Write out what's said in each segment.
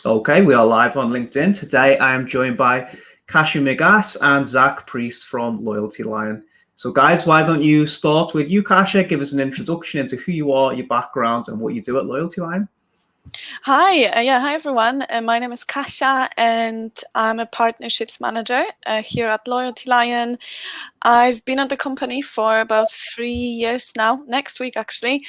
Okay, we are live on LinkedIn. Today I am joined by Kasia Migas and Zach Priest from Loyalty Lion. So guys, why don't you start with you, Kasia? Give us an introduction into who you are, your background, and what you do at Loyalty Lion. Hi, hi everyone. My name is Kasia and I'm a partnerships manager here at Loyalty Lion. I've been at the company for about 3 years now, next week actually.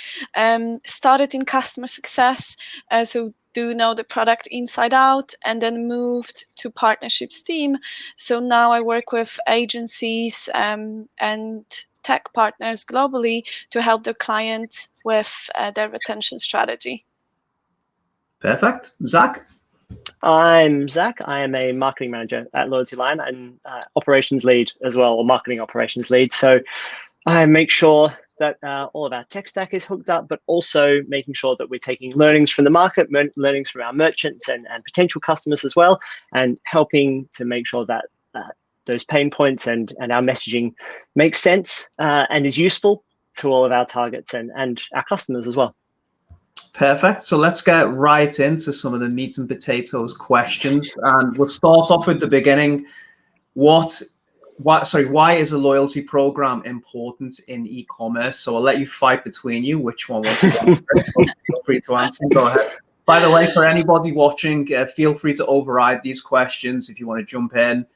Started in customer success, so do know the product inside out, and then moved to partnerships team. So now I work with agencies and tech partners globally to help their clients with their retention strategy. Perfect. Zach? I'm Zach. I am a marketing manager at Loyalty Lion and operations lead as well, or marketing operations lead. So I make sure that all of our tech stack is hooked up, but also making sure that we're taking learnings from the market, learnings from our merchants and potential customers as well, and helping to make sure that those pain points and our messaging makes sense and is useful to all of our targets and our customers as well. Perfect. So let's get right into some of the meat and potatoes questions. And we'll start off with the beginning. Why is a loyalty program important in e-commerce? So I'll let you fight between you. Which one wants to start? Feel free to answer. Go ahead. By the way, for anybody watching, feel free to override these questions if you want to jump in.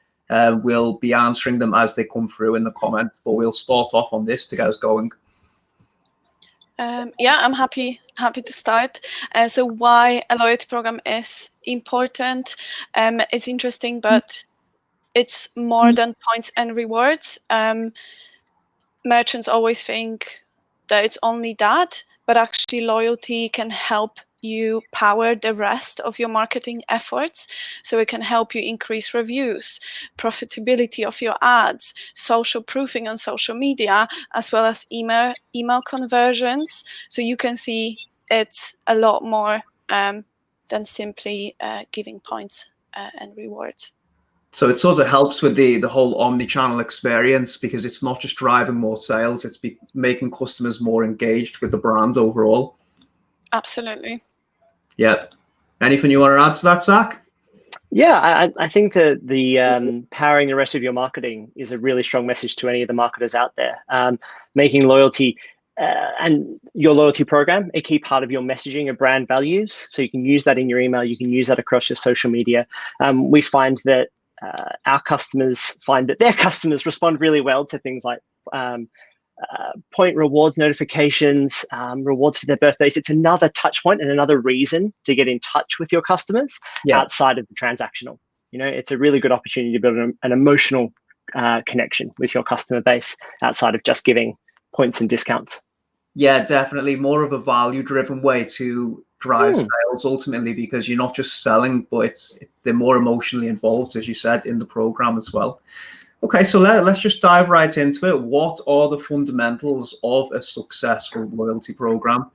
We'll be answering them as they come through in the comments, but we'll start off on this to get us going. Yeah, I'm happy to start. So why a loyalty program is important? It's interesting, but it's more than points and rewards. Merchants always think that it's only that, but actually loyalty can help you power the rest of your marketing efforts. So it can help you increase reviews, profitability of your ads, social proofing on social media, as well as email conversions. So you can see it's a lot more than simply giving points and rewards. So it sort of helps with the whole omni-channel experience, because it's not just driving more sales, it's making customers more engaged with the brand overall. Absolutely. Yeah. Anything you want to add to that, Zach? Yeah, I think that the powering the rest of your marketing is a really strong message to any of the marketers out there. Making loyalty and your loyalty program a key part of your messaging of brand values. So you can use that in your email, you can use that across your social media. We find that our customers find that their customers respond really well to things like point rewards notifications, rewards for their birthdays. It's another touch point and another reason to get in touch with your customers outside of the transactional. You know, it's a really good opportunity to build an emotional connection with your customer base outside of just giving points and discounts. Yeah, definitely more of a value-driven way to drive sales ultimately, because you're not just selling, but they're more emotionally involved, as you said, in the program as well. Okay, so let's just dive right into it. What are the fundamentals of a successful loyalty program?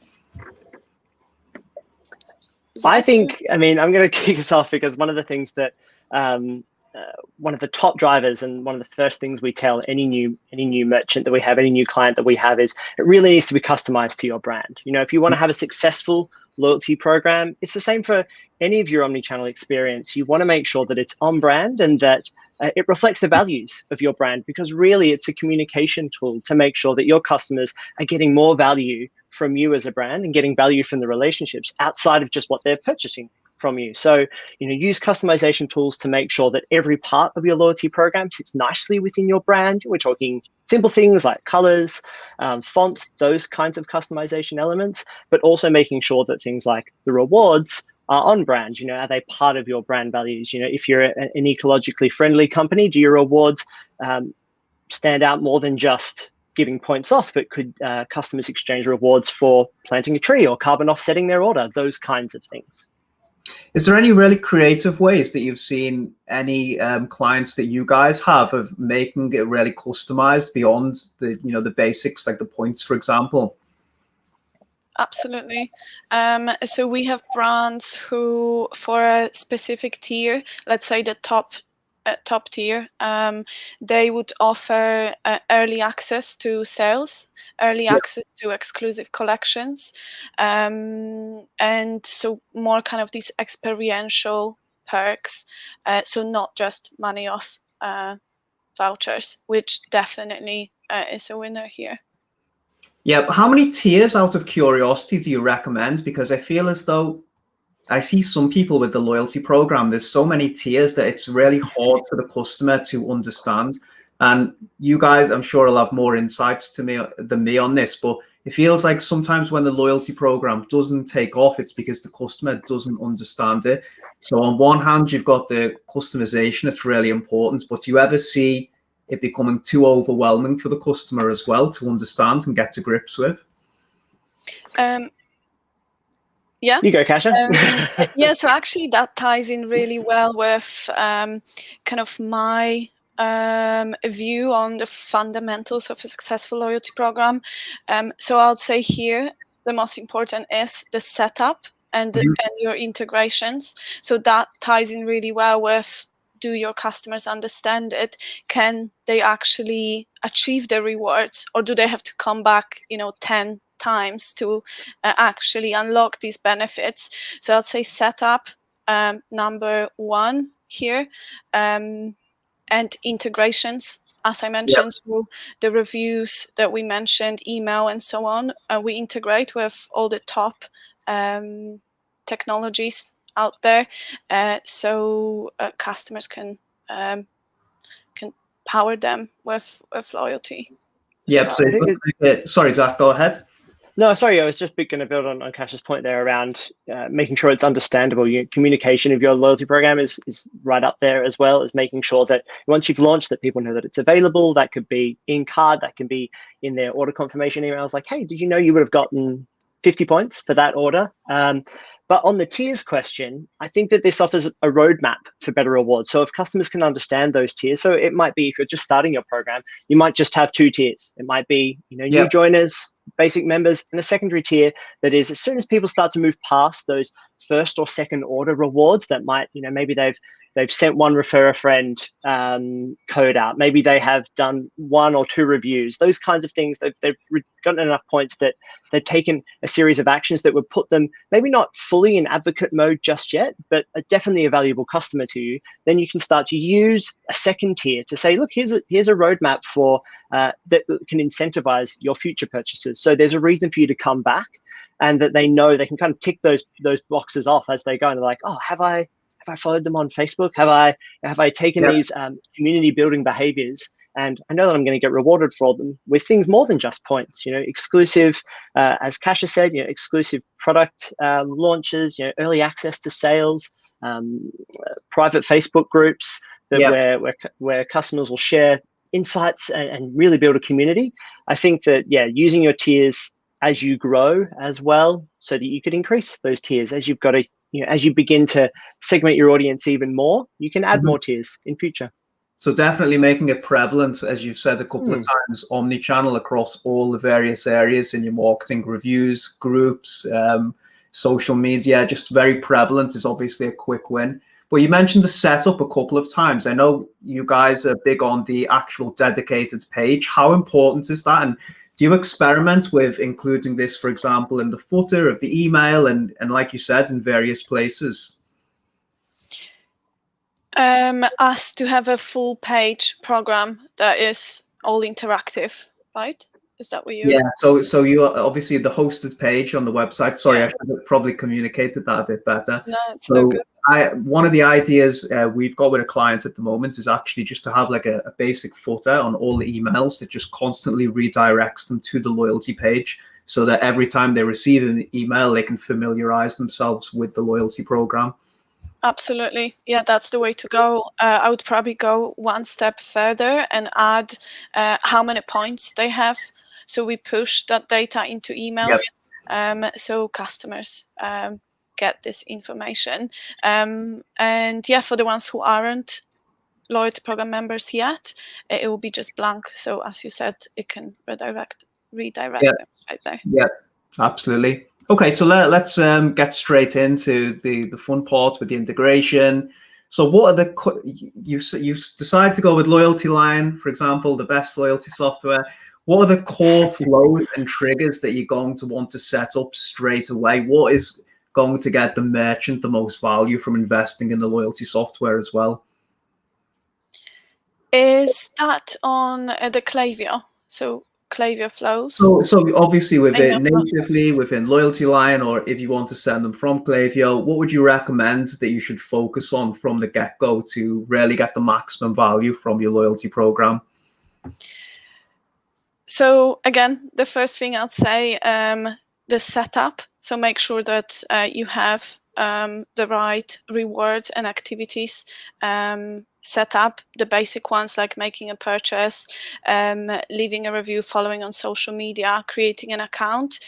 I think, I mean, I'm going to kick us off because one of the things that one of the top drivers and one of the first things we tell any new merchant that we have, any new client that we have, is it really needs to be customized to your brand. You know, if you want to have a successful loyalty program, it's the same for any of your omni-channel experience. You want to make sure that it's on brand and that it reflects the values of your brand, because really it's a communication tool to make sure that your customers are getting more value from you as a brand and getting value from the relationships outside of just what they're purchasing from you. So, you know, use customization tools to make sure that every part of your loyalty program sits nicely within your brand. We're talking simple things like colors, fonts, those kinds of customization elements, but also making sure that things like the rewards are on brand. You know, are they part of your brand values? You know, if you're an ecologically friendly company, do your rewards stand out more than just giving points off, but could customers exchange rewards for planting a tree or carbon offsetting their order? Those kinds of things. Is there any really creative ways that you've seen any clients that you guys have of making it really customized beyond the, you know, the basics, like the points, for example? Absolutely. So we have brands who, for a specific tier, let's say the top top tier. They would offer early access to sales, early access to exclusive collections, and so more kind of these experiential perks. So not just money off vouchers, which definitely is a winner here. Yeah, how many tiers, out of curiosity, do you recommend? Because I feel as though I see some people with the loyalty program, there's so many tiers that it's really hard for the customer to understand. And you guys, I'm sure, will have more insights than me on this, but it feels like sometimes when the loyalty program doesn't take off, it's because the customer doesn't understand it. So on one hand, you've got the customization, it's really important, but do you ever see it becoming too overwhelming for the customer as well to understand and get to grips with? Yeah. You go, Kasia. Yeah, so actually that ties in really well with kind of my view on the fundamentals of a successful loyalty program. So I'll say here, the most important is the setup and your integrations. So that ties in really well with, do your customers understand it? Can they actually achieve the rewards, or do they have to come back, 10 times to actually unlock these benefits? So I'd say setup, number one here, and integrations, as I mentioned, through the reviews that we mentioned, email and so on. We integrate with all the top technologies out there, so customers can power them with loyalty. Yep. So sorry, Zach, go ahead. No, sorry, I was just going to build on Kasia's point there around making sure it's understandable. Communication of your loyalty program is right up there, as well as making sure that once you've launched, that people know that it's available. That could be in card, that can be in their order confirmation emails, like, hey, did you know you would have gotten 50 points for that order? But on the tiers question, I think that this offers a roadmap for better rewards. So if customers can understand those tiers, so it might be, if you're just starting your program, you might just have 2 tiers. It might be, new joiners, basic members, and a secondary tier that is, as soon as people start to move past those first or second order rewards, that might, maybe they've sent one refer a friend code out. Maybe they have done 1 or 2 reviews. Those kinds of things. They've gotten enough points that they've taken a series of actions that would put them maybe not fully in advocate mode just yet, but definitely a valuable customer to you. Then you can start to use a second tier to say, look, here's a roadmap for that can incentivize your future purchases. So there's a reason for you to come back, and that they know they can kind of tick those boxes off as they go, and they're like, oh, have I followed them on Facebook? Have I taken these community building behaviors? And I know that I'm going to get rewarded for them with things more than just points. Exclusive, as Kasia said, exclusive product launches, early access to sales, private Facebook groups where customers will share insights and really build a community. I think that using your tiers as you grow as well, so that you could increase those tiers as you've got to. As you begin to segment your audience even more, you can add more tiers in future. So definitely making it prevalent, as you've said a couple of times, omni-channel across all the various areas in your marketing, reviews, groups, social media, just very prevalent is obviously a quick win. But you mentioned the setup a couple of times. I know you guys are big on the actual dedicated page. How important is that? And do you experiment with including this, for example, in the footer of the email and like you said, in various places? Us to have a full page program that is all interactive, right? Is that what you? Yeah. So you obviously the hosted page on the website. Sorry, I should have probably communicated that a bit better. No, it's so good. One of the ideas we've got with a client at the moment is actually just to have like a basic footer on all the emails that just constantly redirects them to the loyalty page, so that every time they receive an email, they can familiarize themselves with the loyalty program. Absolutely. Yeah, that's the way to go. I would probably go one step further and add how many points they have. So we push that data into emails, so customers get this information. And for the ones who aren't loyalty program members yet, it will be just blank. So as you said, it can redirect them right there. Yeah, absolutely. Okay, so let's get straight into the fun part with the integration. So what are you decide to go with Loyalty Lion, for example, the best loyalty software. What are the core flows and triggers that you're going to want to set up straight away? What is going to get the merchant the most value from investing in the loyalty software as well? Is that on the Klaviyo? So Klaviyo flows? So obviously natively within Loyalty Lion, or if you want to send them from Klaviyo, what would you recommend that you should focus on from the get-go to really get the maximum value from your loyalty program? So again, the first thing I'd say, the setup. So make sure that you have the right rewards and activities set up, the basic ones like making a purchase, leaving a review, following on social media, creating an account,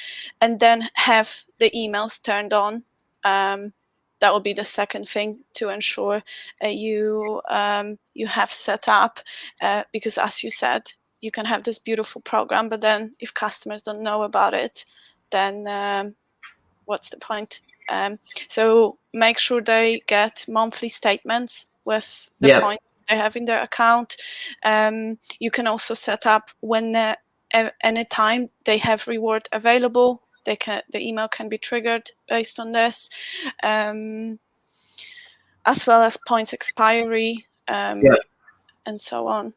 and then have the emails turned on. That will be the second thing to ensure you have set up, because as you said, you can have this beautiful program, but then if customers don't know about it, then what's the point? So make sure they get monthly statements with the points they have in their account. You can also set up when anytime they have reward available, the email can be triggered based on this, as well as points expiry, and so on.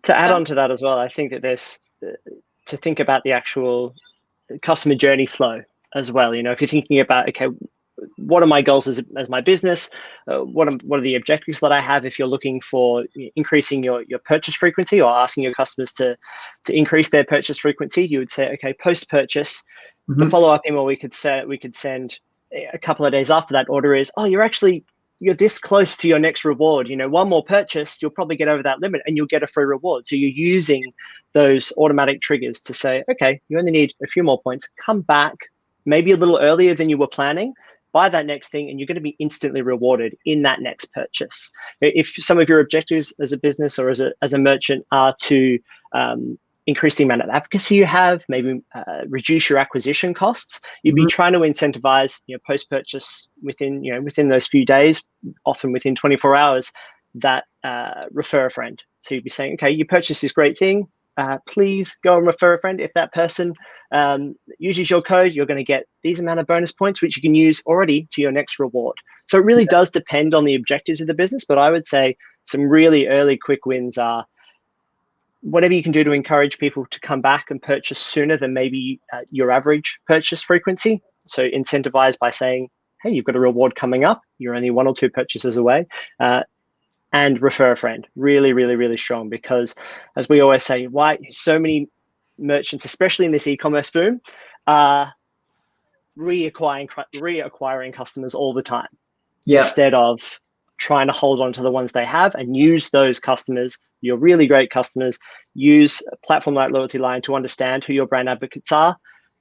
To add on to that as well, I think that there's to think about the actual customer journey flow as well. You know, if you're thinking about, okay, what are my goals as my business? What are the objectives that I have? If you're looking for increasing your purchase frequency or asking your customers to increase their purchase frequency, you would say, okay, post-purchase, the follow-up email we could send a couple of days after that order is, oh, you're this close to your next reward. You know, one more purchase, you'll probably get over that limit and you'll get a free reward. So you're using those automatic triggers to say, okay, you only need a few more points, come back maybe a little earlier than you were planning, buy that next thing, and you're going to be instantly rewarded in that next purchase. If some of your objectives as a business or as a merchant are to increase the amount of advocacy you have, maybe reduce your acquisition costs, you'd be trying to incentivize, post-purchase within those few days, often within 24 hours, that refer a friend. So you'd be saying, okay, you purchased this great thing, please go and refer a friend. If that person uses your code, you're going to get these amount of bonus points, which you can use already to your next reward. So it really does depend on the objectives of the business, but I would say some really early quick wins are whatever you can do to encourage people to come back and purchase sooner than maybe your average purchase frequency. So incentivize by saying, hey, you've got a reward coming up, you're only 1 or 2 purchases away, and refer a friend. Really, really, really strong, because as we always say, why so many merchants, especially in this e-commerce boom, are reacquiring customers all the time, instead of trying to hold on to the ones they have and use those customers, your really great customers, use a platform like Loyalty Lion to understand who your brand advocates are,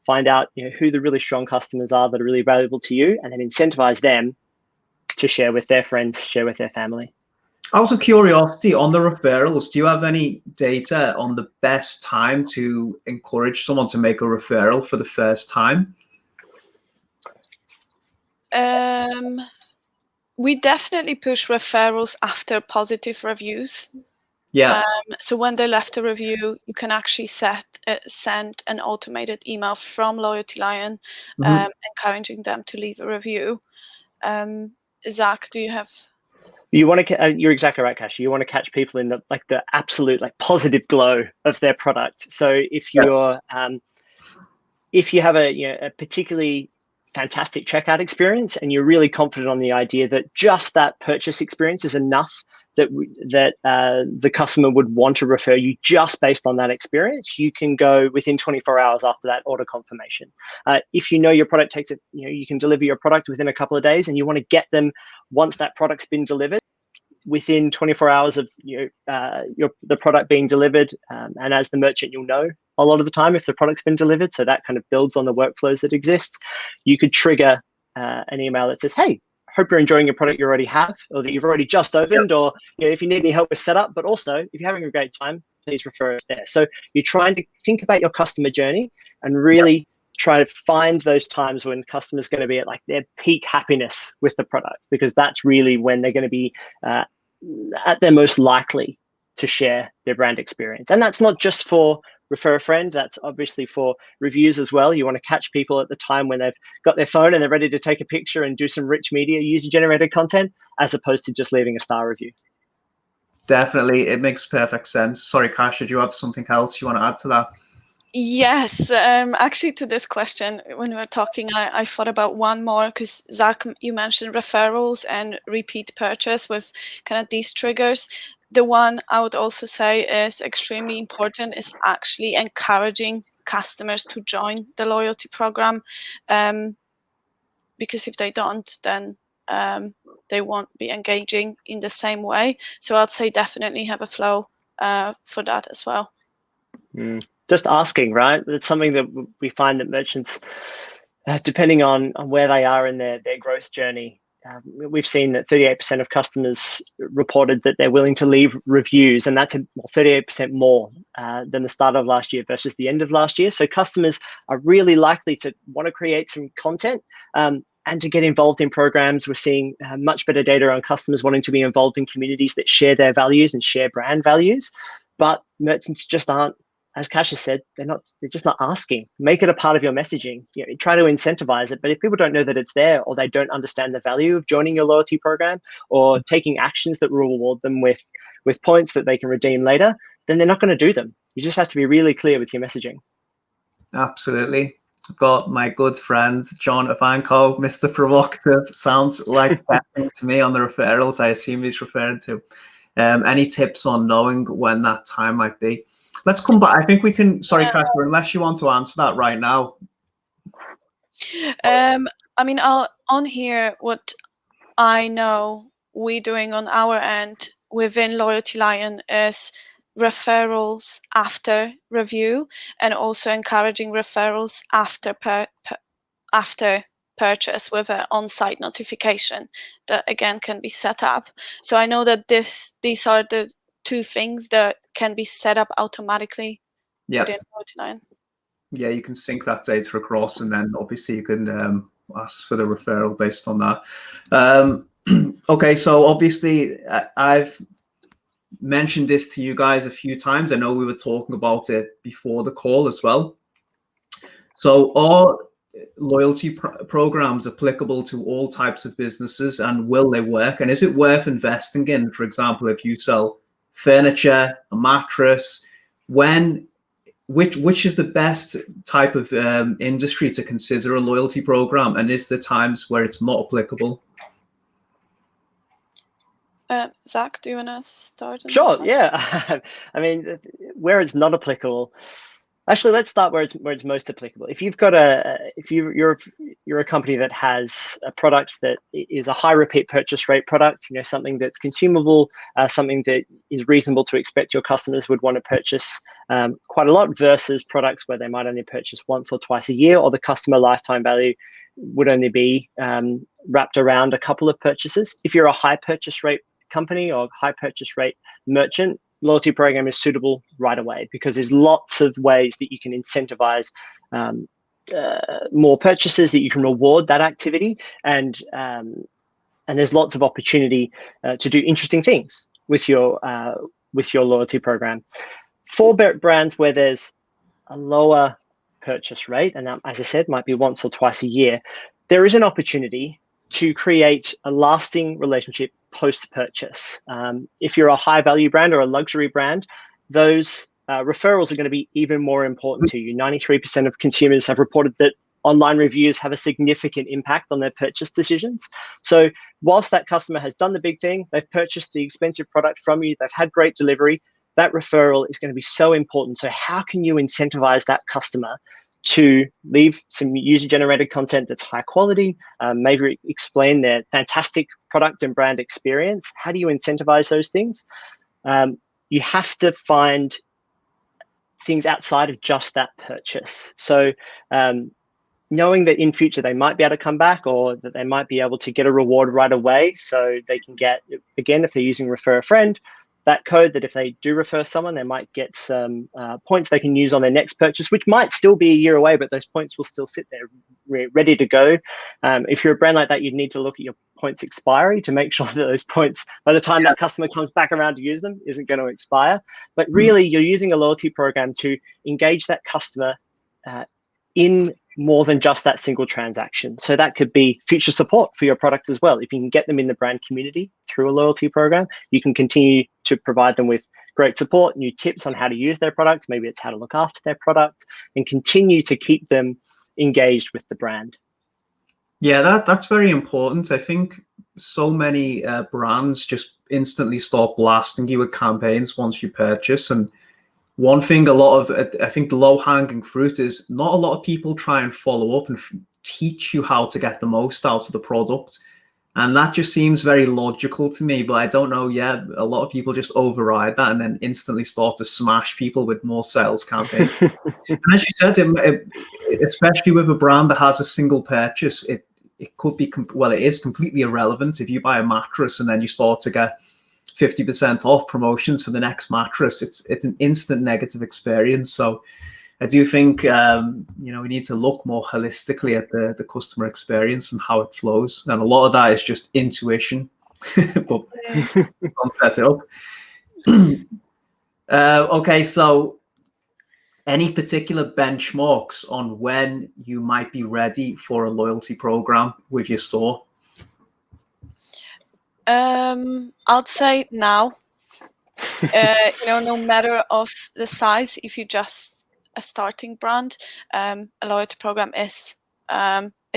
find out who the really strong customers are that are really valuable to you, and then incentivize them to share with their friends, share with their family. Out of curiosity, on the referrals, do you have any data on the best time to encourage someone to make a referral for the first time? We definitely push referrals after positive reviews. So when they left a review, you can actually send an automated email from Loyalty Lion encouraging them to leave a review. Zach, do you have... You want to, you're exactly right, Kasia. You want to catch people in the absolute positive glow of their product. So if you're if you have a particularly fantastic checkout experience and you're really confident on the idea that just that purchase experience is enough that the customer would want to refer you just based on that experience, you can go within 24 hours after that order confirmation. If you know your product takes it, you can deliver your product within a couple of days, and you want to get them once that product's been delivered, within 24 hours of the product being delivered, and as the merchant, you'll know a lot of the time if the product's been delivered. So that kind of builds on the workflows that exist. You could trigger an email that says, hey, hope you're enjoying your product you already have, or that you've already just opened, or if you need any help with setup, but also if you're having a great time, please refer us there. So you're trying to think about your customer journey and really try to find those times when customers are going to be at like their peak happiness with the product, because that's really when they're going to be at their most likely to share their brand experience. And that's not just for refer a friend, that's obviously for reviews as well. You want to catch people at the time when they've got their phone and they're ready to take a picture and do some rich media user-generated content, as opposed to just leaving a star review. Definitely, it makes perfect sense. Sorry, Kasia, do you have something else you want to add to that? Yes, actually to this question, when we were talking, I thought about one more, because Zach, you mentioned referrals and repeat purchase with kind of these triggers. The one I would also say is extremely important is actually encouraging customers to join the loyalty program, because if they don't, then they won't be engaging in the same way. So I'd say definitely have a flow for that as well. Just asking, right? It's something that we find that merchants, depending on where they are in their growth journey, we've seen that 38% of customers reported that they're willing to leave reviews, and that's 38% more than the start of last year versus the end of last year. So customers are really likely to want to create some content and to get involved in programs. We're seeing much better data on customers wanting to be involved in communities that share their values and share brand values, but merchants just aren't. As Kasia said, they're just not asking. Make it a part of your messaging. Try to incentivize it. But if people don't know that it's there, or they don't understand the value of joining your loyalty program or taking actions that will reward them with points that they can redeem later, then they're not going to do them. You just have to be really clear with your messaging. Absolutely. I've got my good friend, John Ivanko, Mr. Provocative. Sounds like betting to me on the referrals. I assume he's referring to. Any tips on knowing when that time might be? Let's come back. I think we can, sorry, Kasia, unless you want to answer that right now. I mean, on here, what I know we're doing on our end within Loyalty Lion is referrals after review, and also encouraging referrals after purchase with an on-site notification that again can be set up. So I know that these are the two things that can be set up automatically within Loyalty Lion. Yeah, you can sync that data across, and then obviously you can ask for the referral based on that. Okay, so obviously I've mentioned this to you guys a few times. I know we were talking about it before the call as well. So are loyalty programs applicable to all types of businesses, and will they work? And is it worth investing in? For example, if you sell furniture, a mattress, which is the best type of industry to consider a loyalty program, and is there times where it's not applicable? Zach, do you want to start? Sure. Yeah. I mean, where it's not applicable. Actually, let's start where it's most applicable. If you've got you're a company that has a product that is a high repeat purchase rate product, something that's consumable, something that is reasonable to expect your customers would want to purchase quite a lot, versus products where they might only purchase once or twice a year, or the customer lifetime value would only be wrapped around a couple of purchases. If you're a high purchase rate company or high purchase rate merchant, loyalty program is suitable right away, because there's lots of ways that you can incentivize more purchases, that you can reward that activity, and there's lots of opportunity to do interesting things with your loyalty program. For brands where there's a lower purchase rate, and that, as I said, might be once or twice a year, there is an opportunity to create a lasting relationship post-purchase. If you're a high-value brand or a luxury brand, those referrals are going to be even more important to you. 93% of consumers have reported that online reviews have a significant impact on their purchase decisions. So whilst that customer has done the big thing, they've purchased the expensive product from you, they've had great delivery, that referral is going to be so important. So how can you incentivize that customer to leave some user-generated content that's high quality, maybe explain their fantastic product and brand experience? How do you incentivize those things? You have to find things outside of just that purchase. So knowing that in future they might be able to come back, or that they might be able to get a reward right away, so they can get, again, if they're using Refer a Friend, that code that if they do refer someone, they might get some points they can use on their next purchase, which might still be a year away, but those points will still sit there ready to go. If you're a brand like that, you'd need to look at your points expiry to make sure that those points, by the time that customer comes back around to use them, isn't going to expire. But really, you're using a loyalty program to engage that customer in more than just that single transaction. So that could be future support for your product as well. If you can get them in the brand community through a loyalty program, you can continue to provide them with great support, new tips on how to use their product. Maybe it's how to look after their product, and continue to keep them engaged with the brand. Yeah, that's very important. I think so many brands just instantly start blasting you with campaigns once you purchase. And one thing I think the low-hanging fruit is not a lot of people try and follow up and teach you how to get the most out of the product. And that just seems very logical to me, but I don't know. Yeah, a lot of people just override that and then instantly start to smash people with more sales campaigns. And as you said, especially with a brand that has a single purchase, it could be, well, it is completely irrelevant. If you buy a mattress and then you start to get 50% off promotions for the next mattress, it's an instant negative experience. So I do think we need to look more holistically at the customer experience and how it flows, and a lot of that is just intuition. But don't set it up. Okay, so any particular benchmarks on when you might be ready for a loyalty program with your store? I'd say now. No matter of the size, if you're just a starting brand, a loyalty program is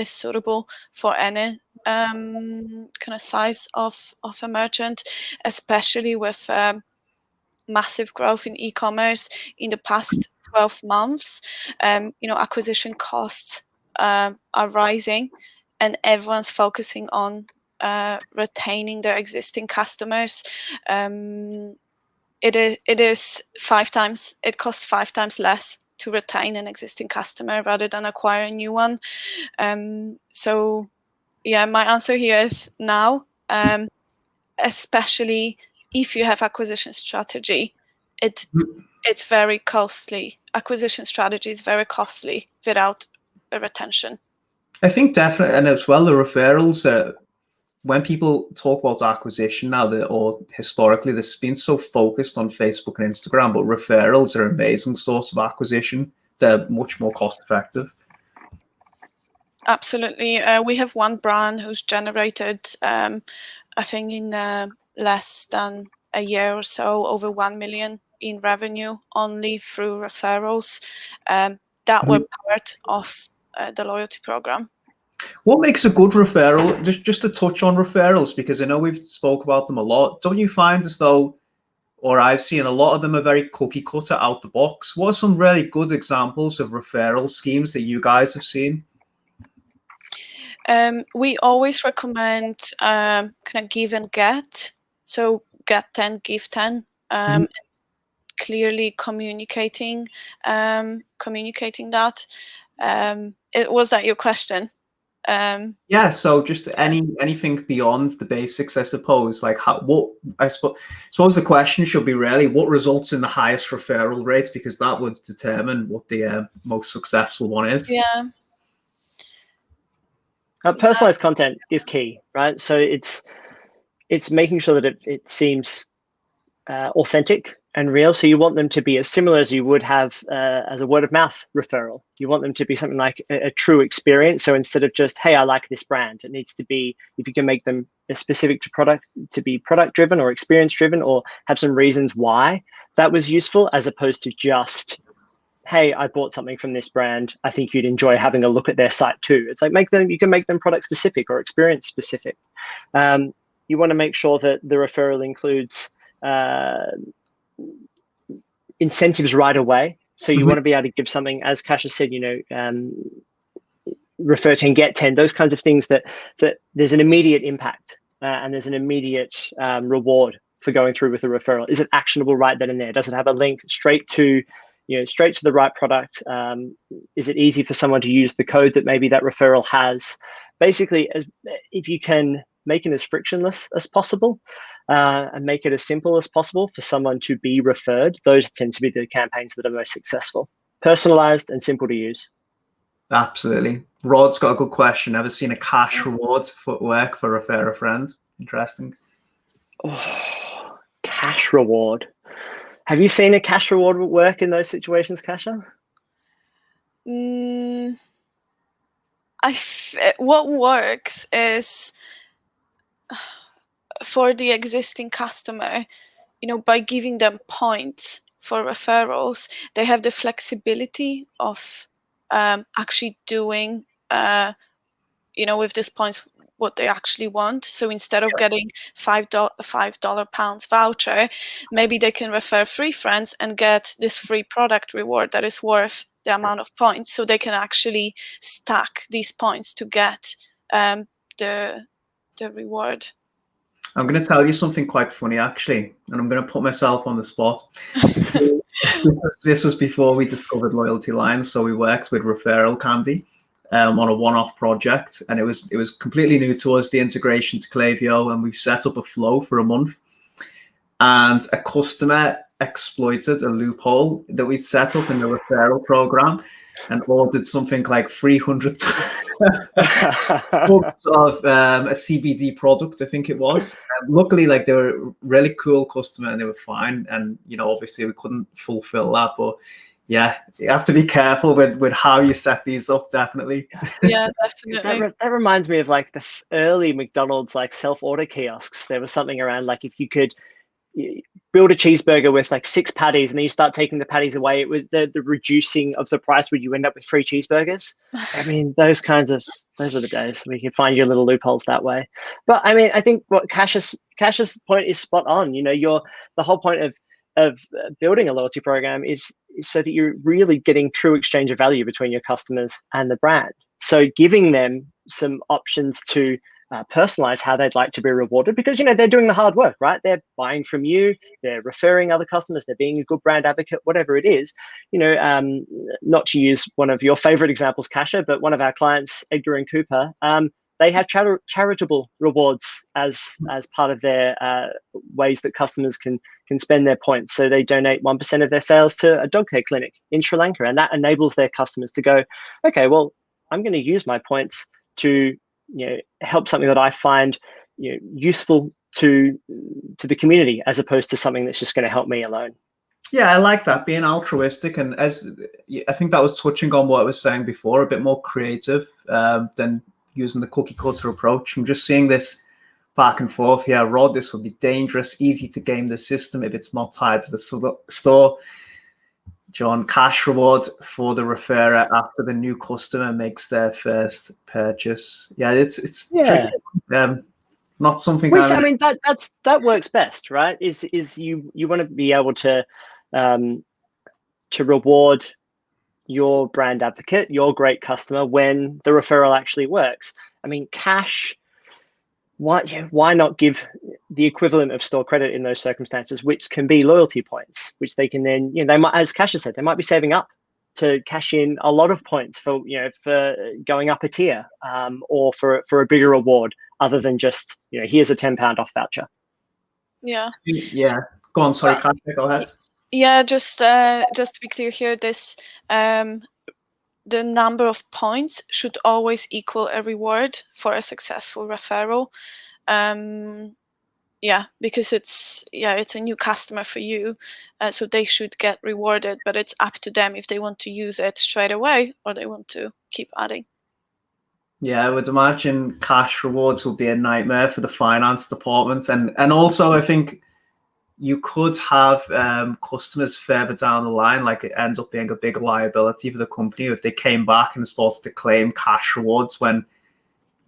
suitable for any kind of size of a merchant, especially with massive growth in e-commerce in the past 12 months. Acquisition costs are rising, and everyone's focusing on retaining their existing customers. It costs 5 times less to retain an existing customer rather than acquire a new one. So yeah, my answer here is now, especially if you have acquisition strategy. It's very costly. Acquisition strategy is very costly without a retention. I think definitely, and as well, the referrals. When people talk about acquisition now, or historically, this has been so focused on Facebook and Instagram, but referrals are an amazing source of acquisition. They're much more cost effective. Absolutely. We have one brand who's generated, I think in less than a year or so, over 1 million in revenue only through referrals that were part of the loyalty program. What makes a good referral? Just to touch on referrals, because I know we've spoke about them a lot. Don't you find as though, or I've seen a lot of them are very cookie cutter out the box? What are some really good examples of referral schemes that you guys have seen? We always recommend kind of give and get. So get 10, give 10. Clearly communicating that. Was that your question? Yeah, so just anything beyond the basics, I suppose. Like I suppose the question should be really what results in the highest referral rates, because that would determine what the most successful one is. Yeah. Personalized content is key, right? So it's making sure that it seems authentic and real. So you want them to be as similar as you would have as a word of mouth referral. You want them to be something like a true experience. So instead of just, hey, I like this brand, it needs to be, if you can make them specific to product, to be product driven or experience driven, or have some reasons why that was useful, as opposed to just, hey, I bought something from this brand, I think you'd enjoy having a look at their site too. It's like you can make them product specific or experience specific. You want to make sure that the referral includes incentives right away. So you want to be able to give something, as Kasia said, refer 10, get 10, those kinds of things that there's an immediate impact and there's an immediate reward for going through with a referral. Is it actionable right then and there? Does it have a link straight to the right product? Is it easy for someone to use the code that maybe that referral has? Basically, if you can make it as frictionless as possible, and make it as simple as possible for someone to be referred. Those tend to be the campaigns that are most successful. Personalized and simple to use. Absolutely. Rod's got a good question. Ever seen a cash rewards footwork for refer a friend? Interesting. Oh, cash reward. Have you seen a cash reward work in those situations, Kasia? What works is for the existing customer, by giving them points for referrals, they have the flexibility of actually doing, with these points what they actually want. So instead of getting £5 voucher, maybe they can refer 3 friends and get this free product reward that is worth the amount of points. So they can actually stack these points to get the reward. I'm going to tell you something quite funny, actually, and I'm going to put myself on the spot. This was before we discovered Loyalty Lion, so we worked with Referral Candy on a one-off project, and it was completely new to us, the integration to Klaviyo, and we set up a flow for a month, and a customer exploited a loophole that we'd set up in the referral program and ordered something like 300 books of a CBD product, I think it was. Luckily, they were a really cool customer and they were fine. And, obviously we couldn't fulfill that. But yeah, you have to be careful with how you set these up, definitely. Yeah, definitely. That reminds me of the early McDonald's self-order kiosks. There was something around if you could build a cheeseburger with 6 patties and then you start taking the patties away, it was the reducing of the price where you end up with 3 cheeseburgers. I mean, those are the days. We can find your little loopholes that way. But I mean, I think what Kasia's point is spot on. The whole point of building a loyalty program is so that you're really getting true exchange of value between your customers and the brand. So giving them some options to personalize how they'd like to be rewarded, because they're doing the hard work, right? They're buying from you, they're referring other customers, they're being a good brand advocate, whatever it is. Not to use one of your favorite examples, Kasia, but one of our clients, Edgar and Cooper, they have charitable rewards as part of their ways that customers can spend their points. So they donate 1% of their sales to a dog care clinic in Sri Lanka, and that enables their customers to go, okay, well, I'm going to use my points to help something that I find useful to the community, as opposed to something that's just going to help me alone. Yeah, I like that, being altruistic, and as I think that was touching on what I was saying before, a bit more creative than using the cookie cutter approach. I'm just seeing this back and forth here. Rod, this would be dangerous, easy to game the system if it's not tied to the store. John, cash rewards for the referrer after the new customer makes their first purchase. Yeah, it's tricky. Not something. I mean, that works best, right? Is you want to be able to reward your brand advocate, your great customer, when the referral actually works. I mean, cash. Why not give the equivalent of store credit in those circumstances, which can be loyalty points, which they can then, they might, as Kasia said, they might be saving up to cash in a lot of points for going up a tier, or for a bigger reward, other than just, here's a £10 off voucher. Yeah. Yeah. Go on. Sorry, Kasia, go ahead. Yeah, just to be clear here, this the number of points should always equal a reward for a successful referral. Because it's a new customer for you, so they should get rewarded, but it's up to them if they want to use it straight away or they want to keep adding. Yeah, I would imagine cash rewards will be a nightmare for the finance department, and also I think you could have customers further down the line, it ends up being a big liability for the company if they came back and started to claim cash rewards when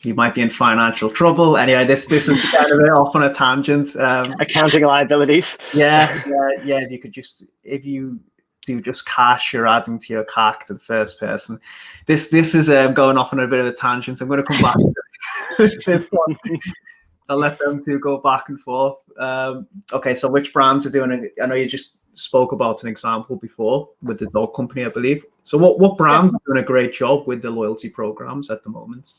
you might be in financial trouble. Anyway, this is kind of off on a tangent. Accounting liabilities. Yeah. If you do just cash, you're adding to your CAC to the first person. This is going off on a bit of a tangent. I'm going to come back to this one. I'll let them two go back and forth. Okay, so which brands are doing it? I know you just spoke about an example before with the dog company, I believe. So what brands are doing a great job with the loyalty programs at the moment?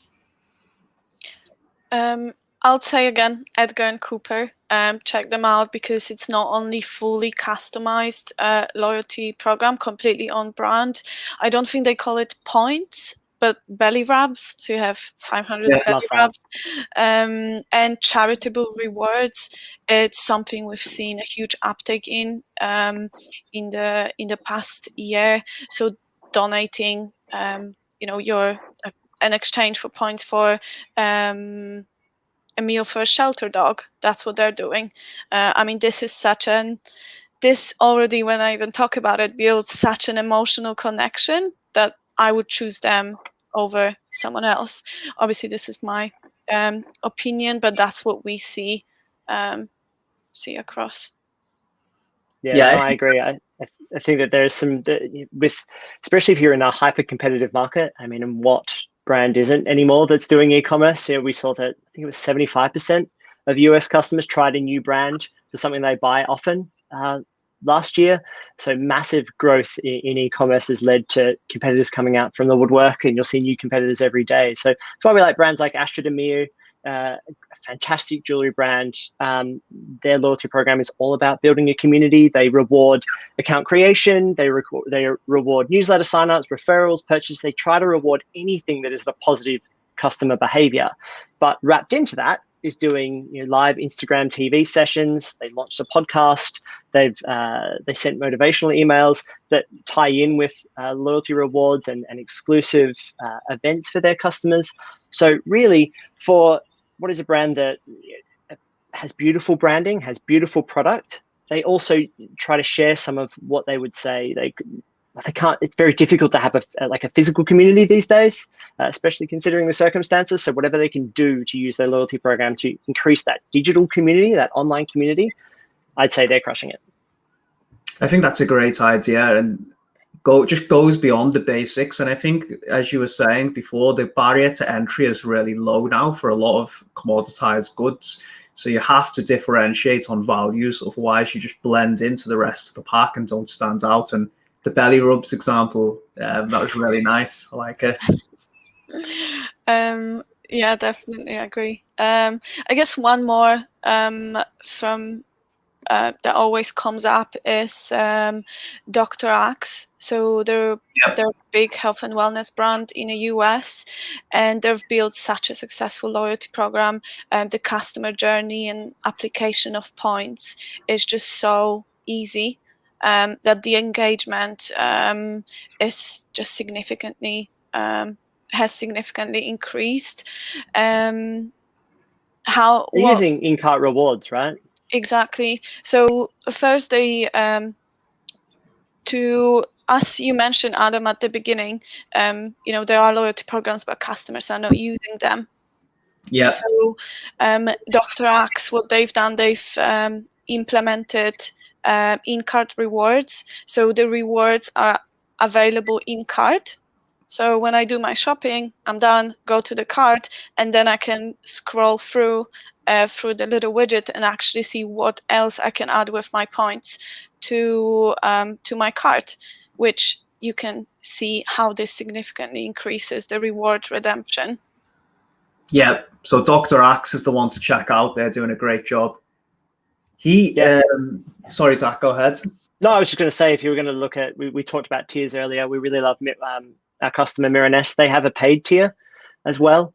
I'll say again, Edgar and Cooper, check them out because it's not only fully customized loyalty program, completely on brand. I don't think they call it points, but belly rubs. So you have 500 Yeah, belly rubs. And charitable rewards. It's something we've seen a huge uptake in the past year. So donating, your an exchange for points for a meal for a shelter dog. That's what they're doing. I mean, this already, when I even talk about it, builds such an emotional connection that I would choose them over someone else. Obviously, this is my opinion, but that's what we see across. Yeah, no, I agree. I think that there's especially if you're in a hyper competitive market. I mean, and what brand isn't anymore that's doing e-commerce? We saw that I think it was 75% of US customers tried a new brand for something they buy often last year. So massive growth in e-commerce has led to competitors coming out from the woodwork, and you'll see new competitors every day. So that's why we like brands like Astra de a fantastic jewelry brand. Their loyalty program is all about building a community. They reward account creation. They reward newsletter signups, referrals, purchases. They try to reward anything that is a positive customer behavior. But wrapped into that is doing live Instagram TV sessions. They launched a podcast. They sent motivational emails that tie in with loyalty rewards and exclusive events for their customers. So really, for what is a brand that has beautiful branding, has beautiful product, they also try to share some of what they would say they can't. It's very difficult to have a physical community these days, especially considering the circumstances. So whatever they can do to use their loyalty program to increase that digital community, that online community, I'd say they're crushing it. I think that's a great idea, and just goes beyond the basics. And I think, as you were saying before, the barrier to entry is really low now for a lot of commoditized goods. So you have to differentiate on values, otherwise you just blend into the rest of the pack and don't stand out. And the belly rubs example, that was really nice. I like it. Yeah, definitely agree. I guess one more from that always comes up is Dr. Axe. So they're a big health and wellness brand in the US, and they've built such a successful loyalty program. The customer journey and application of points is just so easy that the engagement is just has significantly increased. Using in-cart rewards, right? Exactly. So Thursday, as you mentioned, Adam, at the beginning, there are loyalty programs, but customers are not using them. Yeah. So Dr. Axe, what they've done, they've implemented in-cart rewards. So the rewards are available in-cart. So when I do my shopping, I'm done, go to the cart, and then I can scroll through the little widget and actually see what else I can add with my points to my cart, which you can see how this significantly increases the reward redemption. Yeah, so Dr. Axe is the one to check out. They're doing a great job. Sorry, Zach, go ahead. No, I was just going to say, if you were going to look at, we talked about tiers earlier. We really love our customer Miraness. They have a paid tier as well,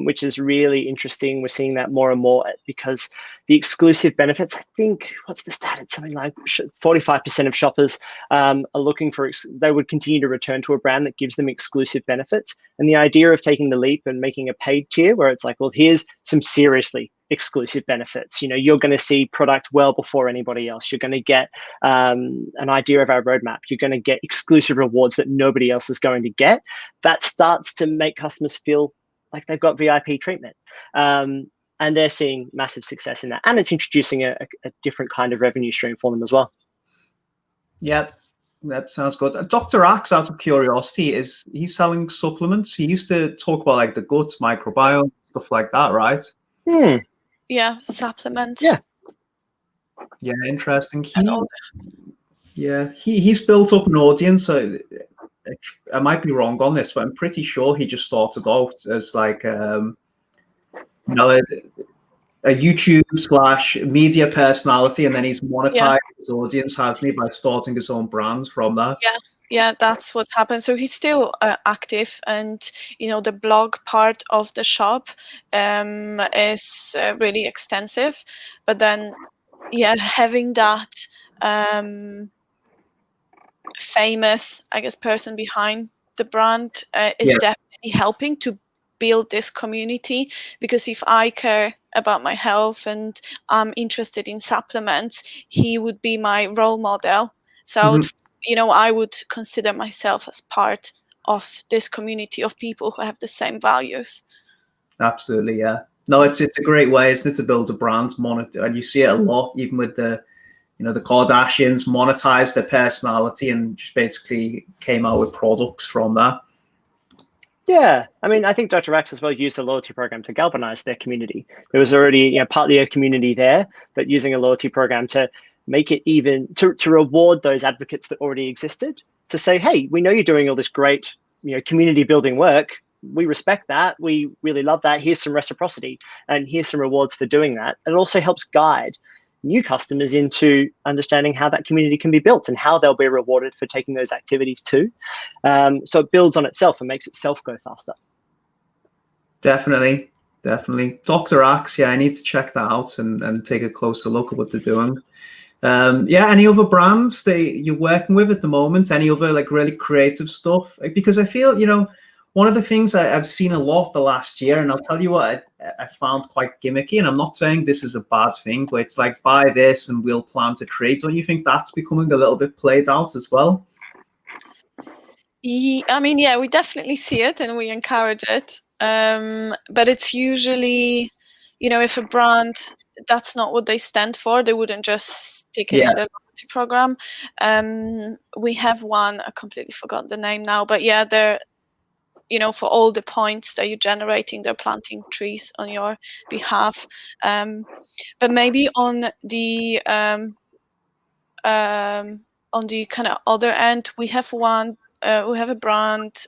which is really interesting. We're seeing that more and more because the exclusive benefits, I think, what's the stat? It's something like 45% of shoppers are looking for, they would continue to return to a brand that gives them exclusive benefits. And the idea of taking the leap and making a paid tier where it's like, well, here's some seriously exclusive benefits. You're going to see product well before anybody else. You're going to get an idea of our roadmap. You're going to get exclusive rewards that nobody else is going to get. That starts to make customers feel like they've got VIP treatment. And they're seeing massive success in that. And it's introducing a different kind of revenue stream for them as well. Yep, that sounds good. Dr. Axe, out of curiosity, he's selling supplements? He used to talk about like the gut microbiome, stuff like that, right? Yeah, supplements. Yeah, interesting. He's built up an audience. So I might be wrong on this, but I'm pretty sure he just started out as like, a YouTube / media personality, and then he's monetized his audience, hasn't he, by starting his own brands from that? Yeah, that's what happened. So he's still active, and the blog part of the shop is really extensive. But then, having that famous, I guess, person behind the brand is definitely helping to build this community. Because if I care about my health and I'm interested in supplements, he would be my role model. So I would consider myself as part of this community of people who have the same values. Absolutely, yeah. No, it's a great way, isn't it, to build a brand, and you see it a lot, even with the the Kardashians monetized their personality and just basically came out with products from that. Yeah, I mean, I think Dr. Axe as well used a loyalty program to galvanize their community. There was already, partly a community there, but using a loyalty program to make it even to reward those advocates that already existed, to say, hey, we know you're doing all this great, community building work. We respect that. We really love that. Here's some reciprocity, and here's some rewards for doing that. And it also helps guide new customers into understanding how that community can be built and how they'll be rewarded for taking those activities too. So it builds on itself and makes itself go faster. Definitely. Dr. Axe, I need to check that out and take a closer look at what they're doing. Any other brands that you're working with at the moment? Any other really creative stuff? Because I feel, one of the things I've seen a lot the last year, and I'll tell you what I found quite gimmicky, and I'm not saying this is a bad thing, but it's like, buy this and we'll plant a tree. Don't you think that's becoming a little bit played out as well? I mean, we definitely see it and we encourage it. But it's usually, if a brand, that's not what they stand for, they wouldn't just stick it in their loyalty program. We have one, I completely forgot the name now, but they're, for all the points that you're generating, they're planting trees on your behalf. But maybe on the kind of other end, we have one. We have a brand,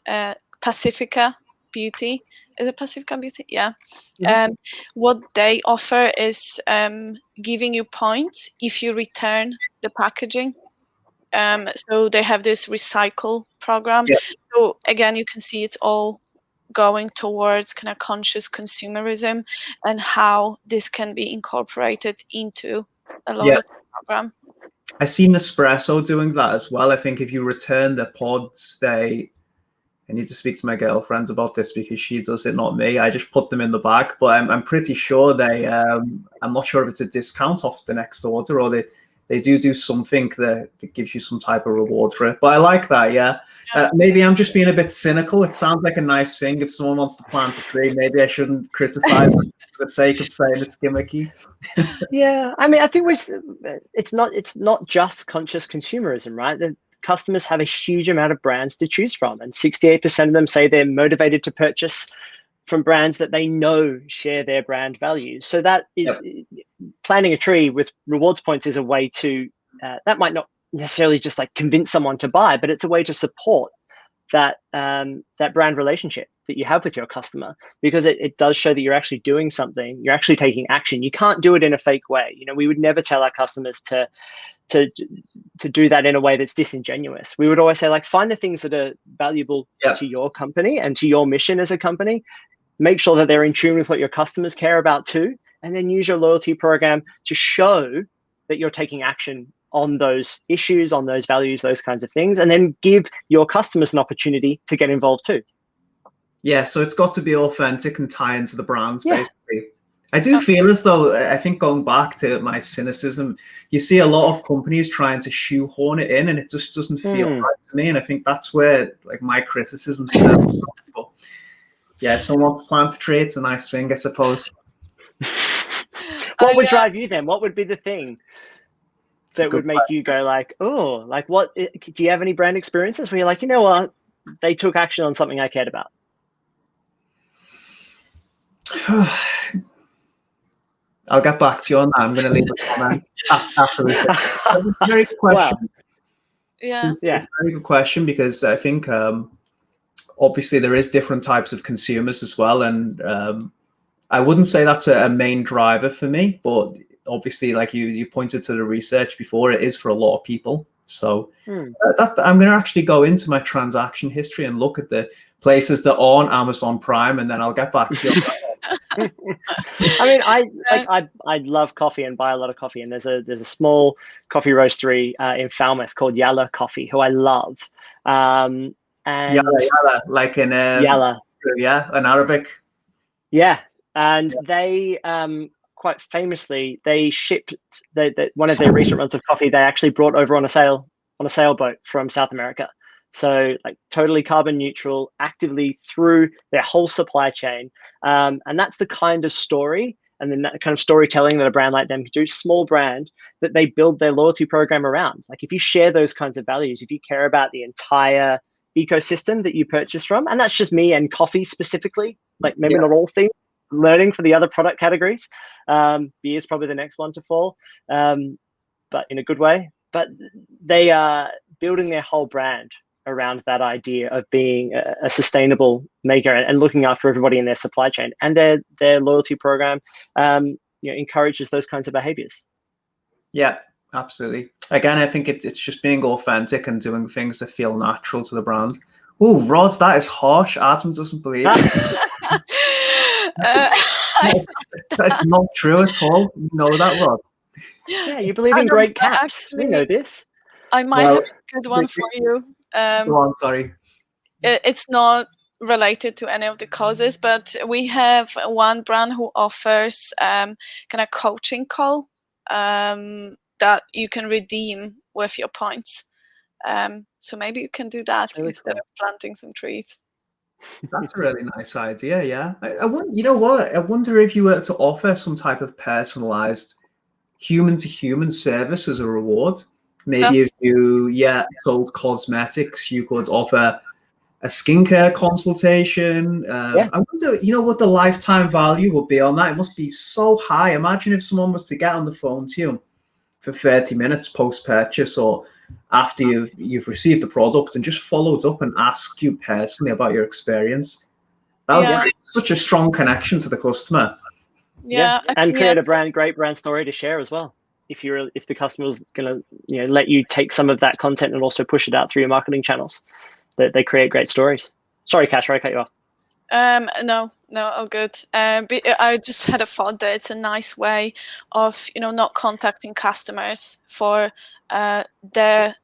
Pacifica Beauty. Is it Pacifica Beauty? Yeah. What they offer is giving you points if you return the packaging. So they have this recycle program. So again, you can see it's all going towards kind of conscious consumerism and how this can be incorporated into a loyalty program. I see Nespresso doing that as well. I think if you return the pods, I need to speak to my girlfriend about this because she does it, not me. I just put them in the bag, but I'm pretty sure I'm not sure if it's a discount off the next order, or they do something that gives you some type of reward for it. But I like that, maybe I'm just being a bit cynical. It sounds like a nice thing. If someone wants to plant a tree, maybe I shouldn't criticize it for the sake of saying it's gimmicky. I mean, I think it's not just conscious consumerism, right? The customers have a huge amount of brands to choose from, and 68% of them say they're motivated to purchase from brands that they know share their brand values. So that is planting a tree with rewards points is a way to that might not necessarily just convince someone to buy, but it's a way to support that brand relationship that you have with your customer, because it does show that you're actually doing something, you're actually taking action. You can't do it in a fake way. We would never tell our customers to do that in a way that's disingenuous. We would always say, find the things that are valuable to your company and to your mission as a company. Make sure that they're in tune with what your customers care about too, and then use your loyalty program to show that you're taking action on those issues, on those values, those kinds of things, and then give your customers an opportunity to get involved too. Yeah, so it's got to be authentic and tie into the brands, basically. I do feel as though, I think going back to my cynicism, you see a lot of companies trying to shoehorn it in, and it just doesn't feel right to me. And I think that's where my criticism stems from. If someone wants to plant a tree, it's a nice thing, I suppose. What would drive you then? What would be the thing that would make you go what? Do you have any brand experiences where you're you know what? They took action on something I cared about. I'll get back to you on that. I'm going to leave a comment after this. It's a very good question. Wow. It's a very good question, because I think obviously there is different types of consumers as well, and I wouldn't say that's a main driver for me, but obviously, like you pointed to the research before, it is for a lot of people. So I'm going to actually go into my transaction history and look at the places that aren't Amazon Prime, and then I'll get back to you. I mean, I love coffee and buy a lot of coffee, and there's a small coffee roastery in Falmouth called Yalla Coffee, who I love. And Yalla, like in Yalla, in Arabic. Yeah, and they quite famously they shipped one of their recent runs of coffee. They actually brought over on a sailboat from South America. So like totally carbon neutral, actively through their whole supply chain. And that's the kind of story and then that kind of storytelling that a brand like them can do, small brand, that they build their loyalty program around. Like if you share those kinds of values, if you care about the entire ecosystem that you purchase from, and that's just me and coffee specifically, like maybe not all things, learning for the other product categories. Beer is probably the next one to fall, but in a good way. But they are building their whole brand around that idea of being a sustainable maker and looking after everybody in their supply chain. And their loyalty program encourages those kinds of behaviors. Yeah, absolutely. Again, I think it's just being authentic and doing things that feel natural to the brand. Oh, Rod, that is harsh. Adam doesn't believe it. That's not true at all. You know that, Rod? Yeah, you believe in great caps. Actually, you know this. I might have a good one for you. Go on, sorry. It's not related to any of the causes, but we have one brand who offers kind of coaching call that you can redeem with your points. So maybe you can do that instead of planting some trees. That's a really nice idea. Yeah, I wonder, you know what? I wonder if you were to offer some type of personalized human-to-human service as a reward. Maybe if you sold cosmetics, you could offer a skincare consultation. I wonder, you know, what the lifetime value would be on that. It must be so high. Imagine if someone was to get on the phone to you for 30 minutes post-purchase or after you've received the product and just followed up and asked you personally about your experience. That would be such a strong connection to the customer. Yeah, and create a great brand story to share as well. If the customer's going to let you take some of that content and also push it out through your marketing channels, that they create great stories. Sorry, Kasia, I cut you off. No, all good. I just had a thought that it's a nice way of not contacting customers for their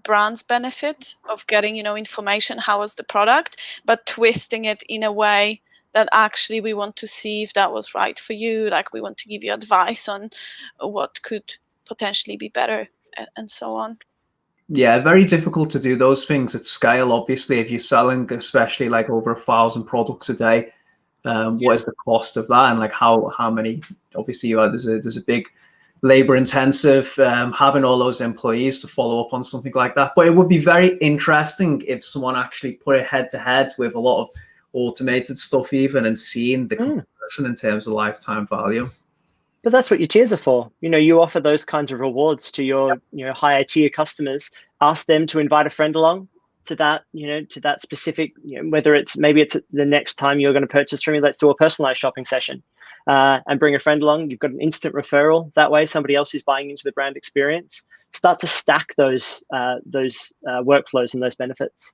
brand's benefit of getting information, how was the product, but twisting it in a way that actually we want to see if that was right for you. Like we want to give you advice on what could potentially be better and so on. Yeah, very difficult to do those things at scale. Obviously, if you're selling, especially like over 1,000 products a day, what is the cost of that? And like how many? Obviously, there's a big labor intensive having all those employees to follow up on something like that. But it would be very interesting if someone actually put it head to head with a lot of automated stuff even and seeing the comparison in terms of lifetime value. But that's what your tiers are for. You offer those kinds of rewards to your higher tier customers. Ask them to invite a friend along to that, to that specific, whether it's the next time you're going to purchase from you, let's do a personalized shopping session and bring a friend along. You've got an instant referral. That way somebody else is buying into the brand experience. Start to stack those workflows and those benefits.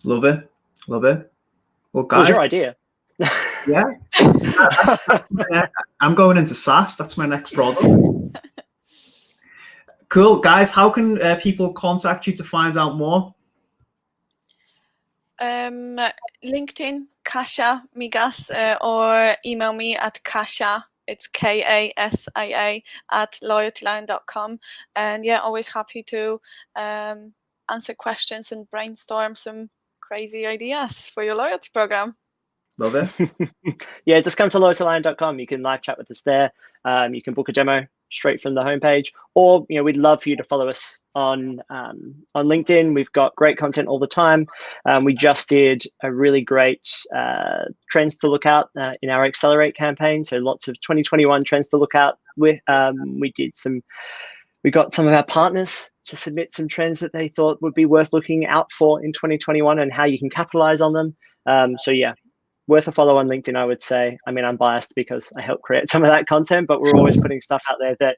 Love it. Well, guys, what was your idea? Yeah. I'm going into SaaS. That's my next product. Cool. Guys, how can people contact you to find out more? LinkedIn, Kasia Migas, or email me at Kasia. It's KASIA @loyaltylion.com. And always happy to answer questions and brainstorm some crazy ideas for your loyalty program. Love it. Just come to loyaltylion.com. You can live chat with us there. You can book a demo straight from the homepage, or we'd love for you to follow us on LinkedIn. We've got great content all the time. We just did a really great trends to look out in our Accelerate campaign. So lots of 2021 trends to look out with. We got some of our partners to submit some trends that they thought would be worth looking out for in 2021 and how you can capitalize on them. worth a follow on LinkedIn, I would say. I mean, I'm biased because I help create some of that content, but we're always putting stuff out there that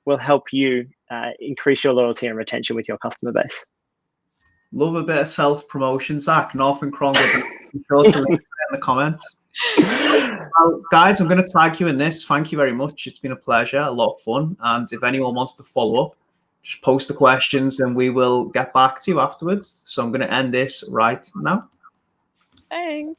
will help you increase your loyalty and retention with your customer base. Love a bit of self-promotion, Zach. Northern Crongle. Be sure to link it in the comments. Well, guys, I'm going to tag you in this. Thank you very much. It's been a pleasure, a lot of fun. And if anyone wants to follow up, just post the questions and we will get back to you afterwards. So I'm going to end this right now. Thanks.